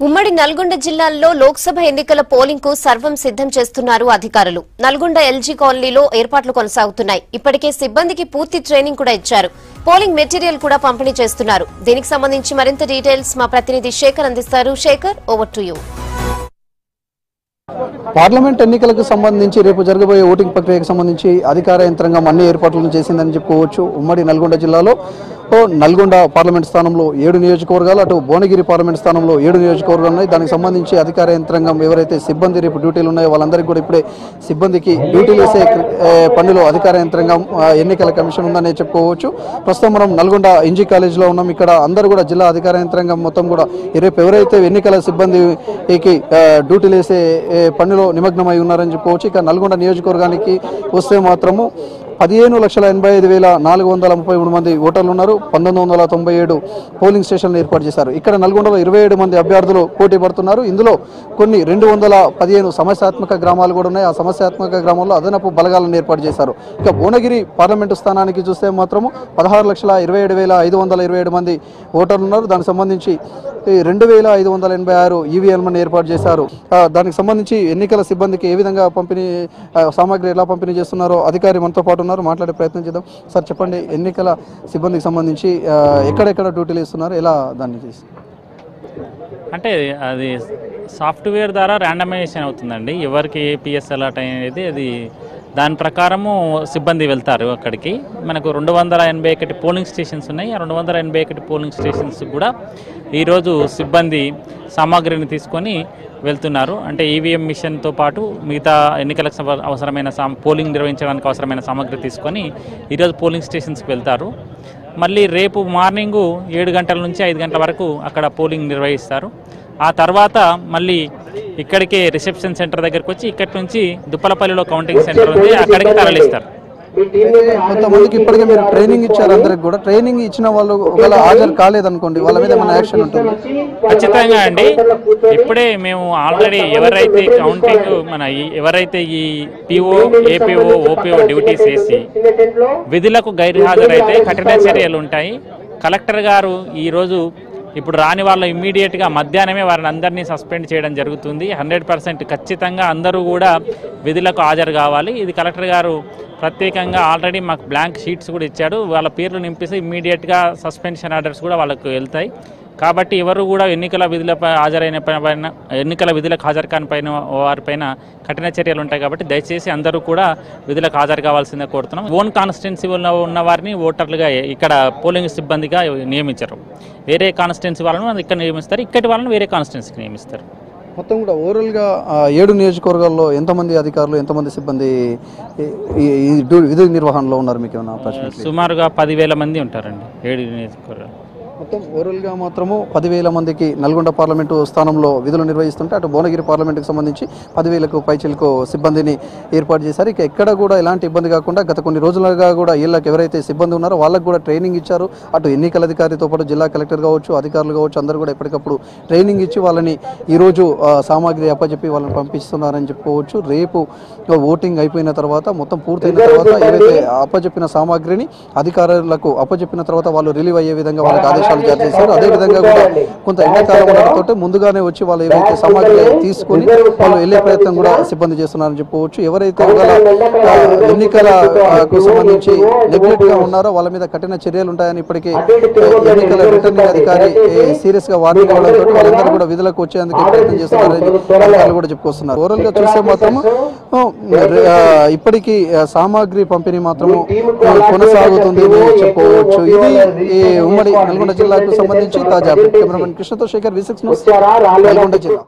ఉమ్మడి నల్గొండ జిల్లాలో లోక్సభ ఎన్నికల పోలింగ్ కు సర్వం సిద్దం చేస్తున్నారు అధికారులు. నల్గొండ ఎల్జీ కాలనీలో ఏర్పాట్లు కొనసాగుతున్నాయి. ఇప్పటికే సిబ్బందికి పూర్తి ట్రైనింగ్ కూడా ఇచ్చారు. పోలింగ్ మెటీరియల్ కూడా పంపిణీ చేస్తున్నారు. దీనికి సంబంధించి మరింత డీటెయిల్స్ మా ప్రతినిధి శేఖర్ అందిస్తారు. Shekhar, over to you. Parliament ఎన్నికలకు సంబంధించి రేపు జరగబోయే ఓటింగ్ ప్రక్రియకు సంబంధించి అధికార యంత్రాంగం అన్ని ఏర్పాట్లను చేసిందని చెప్పుకోవచ్చు. ఉమ్మడి నల్గొండ జిల్లాలో నల్గొండ పార్లమెంట్ స్థానంలో 7 నియోజకవర్గాలు, అటు భువనగిరి పార్లమెంట్ స్థానంలో 7 నియోజకవర్గాలు ఉన్నాయి. దానికి సంబంధించి అధికార యంత్రాంగం ఎవరైతే సిబ్బంది రేపు డ్యూటీలు ఉన్నాయో వాళ్ళందరికీ కూడా ఇప్పుడే సిబ్బందికి డ్యూటీలు వేసే పనిలో అధికార యంత్రాంగం ఎన్నికల కమిషన్ ఉందని చెప్పుకోవచ్చు. ప్రస్తుతం మనం నల్గొండ ఎన్జీ కాలేజీలో ఉన్నాం. ఇక్కడ అందరూ కూడా జిల్లా అధికార యంత్రాంగం మొత్తం కూడా రేపు ఎవరైతే ఎన్నికల సిబ్బందికి డ్యూటీలు వేసే పనిలో నిమగ్నమై ఉన్నారని చెప్పుకోవచ్చు. ఇక నల్గొండ నియోజకవర్గానికి వస్తే మాత్రము 15,85,433 మంది ఓటర్లు ఉన్నారు. 1997 పోలింగ్ స్టేషన్లు ఏర్పాటు చేశారు. ఇక్కడ నల్గొండలో 27 మంది అభ్యర్థులు పోటీ పడుతున్నారు. ఇందులో కొన్ని 215 సమస్యాత్మక గ్రామాలు కూడా ఉన్నాయి. ఆ సమస్యాత్మక గ్రామాల్లో అదనపు బలగాలను ఏర్పాటు చేశారు. ఇక భువనగిరి పార్లమెంటు స్థానానికి చూస్తే మాత్రము 16,27,527 మంది ఓటర్లు ఉన్నారు. దానికి సంబంధించి 2,586 ఈవీఎంలను ఏర్పాటు చేశారు. దానికి సంబంధించి ఎన్నికల సిబ్బందికి ఏ విధంగా పంపిణీ సామాగ్రి ఎలా పంపిణీ చేస్తున్నారో అధికారి మనతో పాటు మాట్లాడే ప్రయత్నం చేద్దాం. సార్ చెప్పండి, ఎన్నికల సిబ్బందికి సంబంధించి ఎక్కడెక్కడ డ్యూటీలు ఇస్తున్నారు, ఎలా దాన్ని చేస్తారు? అంటే అది సాఫ్ట్వేర్ ద్వారా ర్యాండమైజేషన్ అవుతుందండి. ఎవరికి ఏపీఎస్ అలాట్ అనేది అది దాని ప్రకారము సిబ్బంది వెళ్తారు అక్కడికి. మనకు 281 పోలింగ్ స్టేషన్స్ ఉన్నాయి. ఆ 281 పోలింగ్ స్టేషన్స్ కూడా ఈరోజు సిబ్బంది సామాగ్రిని తీసుకొని వెళ్తున్నారు. అంటే ఈవీఎం మిషన్తో పాటు మిగతా ఎన్నికలకు అవసరమైన పోలింగ్ నిర్వహించడానికి అవసరమైన సామాగ్రి తీసుకొని ఈరోజు పోలింగ్ స్టేషన్స్కి వెళ్తారు. మళ్ళీ రేపు మార్నింగు 7 గంటల నుంచి 5 గంటల వరకు అక్కడ పోలింగ్ నిర్వహిస్తారు. ఆ తర్వాత మళ్ళీ ఇక్కడికే రిసెప్షన్ సెంటర్ దగ్గరికి వచ్చి ఇక్కడి నుంచి దుప్పలపల్లిలో కౌంటింగ్ సెంటర్ ఉంది, అక్కడికి తరలిస్తారు. కొంతమందికి ఇప్పటికే మీరు ట్రైనింగ్ ఇచ్చారు. అందరికి కూడా ట్రైనింగ్ ఇచ్చిన వాళ్ళు ఒకవేళ హాజరు కాలేదనుకోండి, వాళ్ళ మీద ఏమైనా యాక్షన్ ఉంటుంది? ఖచ్చితంగా అండి. ఇప్పుడే మేము ఆల్రెడీ ఎవరైతే కౌంటింగ్ ఎవరైతే ఈ పిఓ, ఏపీఓ, ఓపీఓ డ్యూటీస్ వేసి విధులకు గైర్హాజరైతే కఠిన చర్యలు ఉంటాయి. కలెక్టర్ గారు ఈరోజు ఇప్పుడు రాని వాళ్ళ ఇమ్మీడియట్గా మధ్యాహ్నమే వారిని అందరినీ సస్పెండ్ చేయడం జరుగుతుంది. 100% ఖచ్చితంగా అందరూ కూడా విధులకు హాజరు కావాలి. ఇది కలెక్టర్ గారు ప్రత్యేకంగా ఆల్రెడీ మాకు బ్లాంక్ షీట్స్ కూడా ఇచ్చాడు. వాళ్ళ పేర్లు నింపిస్తే ఇమ్మీడియట్గా సస్పెన్షన్ ఆర్డర్స్ కూడా వాళ్ళకు వెళ్తాయి. కాబట్టి ఎవరు కూడా ఎన్నికల విధులపై ఎన్నికల విధులకు హాజరు కాని వారిపైన కఠిన చర్యలు ఉంటాయి. కాబట్టి దయచేసి అందరూ కూడా విధులకు హాజరు కావాల్సిందే కోరుతున్నాం. ఓన్ కాన్స్టిట్యున్సీలో ఉన్న వారిని ఓటర్లుగా ఇక్కడ పోలింగ్ సిబ్బందిగా నియమించరు. వేరే కాన్స్టిట్యున్సీ వాళ్ళని ఇక్కడ నియమిస్తారు, ఇక్కడి వాళ్ళని వేరే కాన్స్టిట్యున్సీకి నియమిస్తారు. మొత్తం కూడా ఓవరాల్గా 7 నియోజకవర్గాల్లో ఎంతమంది అధికారులు, ఎంతమంది సిబ్బంది విధి నిర్వహణలో ఉన్నారు? మీకు ఏమైనా ప్రశ్న? సుమారుగా 10,000 మంది ఉంటారండి 7 నియోజకవర్గాలు. మొత్తం ఓవరాల్గా మాత్రము 10,000 మందికి నల్గొండ పార్లమెంటు స్థానంలో విధులు నిర్వహిస్తుంటే అటు భువనగిరి పార్లమెంటుకు సంబంధించి 10,000కు పైచిలకు సిబ్బందిని ఏర్పాటు చేశారు. ఇక ఎక్కడ కూడా ఎలాంటి ఇబ్బంది కాకుండా గత కొన్ని రోజులుగా కూడా వీళ్ళకి ఎవరైతే సిబ్బంది ఉన్నారో వాళ్ళకు కూడా ట్రైనింగ్ ఇచ్చారు. అటు ఎన్నికల అధికారితో పాటు జిల్లా కలెక్టర్ కావచ్చు, అధికారులు కావచ్చు, అందరూ కూడా ఎప్పటికప్పుడు ట్రైనింగ్ ఇచ్చి వాళ్ళని ఈరోజు సామాగ్రి అప్పచెప్పి వాళ్ళని పంపిస్తున్నారని చెప్పుకోవచ్చు. రేపు ఓటింగ్ అయిపోయిన తర్వాత మొత్తం పూర్తయిన తర్వాత ఏవైతే అప్పచెప్పిన సామాగ్రిని అధికారులకు అప్పచెప్పిన తర్వాత వాళ్ళు రిలీవ్ అయ్యే విధంగా వాళ్ళకి ఆదేశాలు జారీ చేశారు. అదేవిధంగా కూడా కొంత ఎండాకాలం ఉండడంతో ముందుగానే వచ్చి వాళ్ళు ఏవైతే సామాగ్రి తీసుకొని వాళ్ళు వెళ్లే ప్రయత్నం కూడా సిబ్బంది చేస్తున్నారని చెప్పుకోవచ్చు. ఎవరైతే ఎన్నికలకు సంబంధించి నెగ్లెక్ట్ గా ఉన్నారో వాళ్ళ మీద కఠిన చర్యలు ఉంటాయని ఇప్పటికే ఎన్నికల రిటర్నింగ్ అధికారి సీరియస్ గా వార్నింగ్ ఇవ్వడంతో వాళ్ళందరూ కూడా విధులకు వచ్చేందుకు ప్రయత్నం చేస్తున్నారని అధికారులు కూడా చెప్పుకొస్తున్నారు. ఓవరాల్ గా చూస్తే మాత్రం ఇప్పటికీ సామాగ్రి పంపిణీ మాత్రము కొనసాగుతుంది అని చెప్పుకోవచ్చు. ఇది ఉమ్మడి నల్గొండ జిల్లాకు సంబంధించి తాజా కెమెరామెన్ కృష్ణతో శేఖర్, V6 న్యూస్, నల్గొండ జిల్లా.